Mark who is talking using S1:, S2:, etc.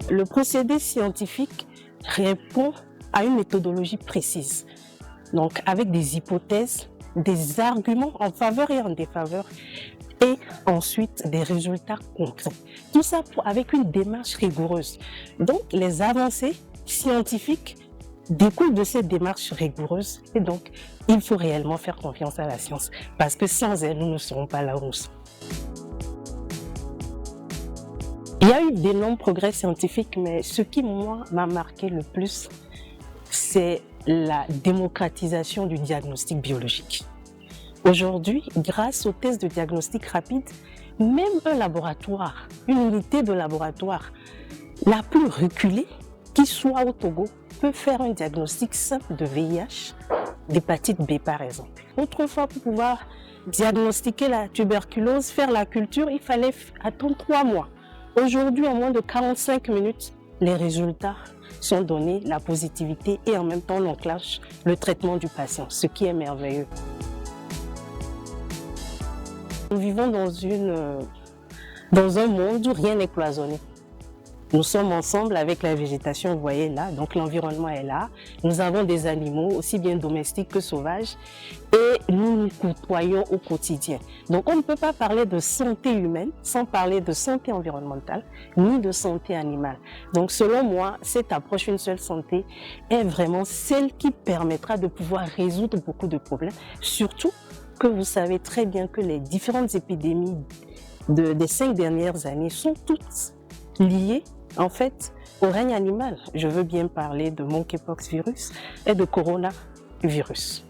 S1: Le procédé scientifique répond à une méthodologie précise, donc avec des hypothèses, des arguments en faveur et en défaveur, et ensuite des résultats concrets. Tout ça avec une démarche rigoureuse. Donc les avancées scientifiques découlent de cette démarche rigoureuse et donc il faut réellement faire confiance à la science parce que sans elle, nous ne serons pas là où nous sommes. Il y a eu d'énormes progrès scientifiques, mais ce qui, moi, m'a marqué le plus, c'est la démocratisation du diagnostic biologique. Aujourd'hui, grâce aux tests de diagnostic rapide, même un laboratoire, une unité de laboratoire, la plus reculée, qui soit au Togo, peut faire un diagnostic simple de VIH, d'hépatite B par exemple. Autrefois, pour pouvoir diagnostiquer la tuberculose, faire la culture, il fallait attendre 3 mois. Aujourd'hui, en moins de 45 minutes, les résultats sont donnés, la positivité et en même temps on enclenche le traitement du patient, ce qui est merveilleux. Nous vivons dans un monde où rien n'est cloisonné. Nous sommes ensemble avec la végétation, vous voyez là, donc l'environnement est là. Nous avons des animaux, aussi bien domestiques que sauvages, et nous nous côtoyons au quotidien. Donc on ne peut pas parler de santé humaine sans parler de santé environnementale, ni de santé animale. Donc selon moi, cette approche une seule santé est vraiment celle qui permettra de pouvoir résoudre beaucoup de problèmes, surtout que vous savez très bien que les différentes épidémies des 5 dernières années sont toutes liées en fait au règne animal. Je veux bien parler de monkeypox virus et de coronavirus.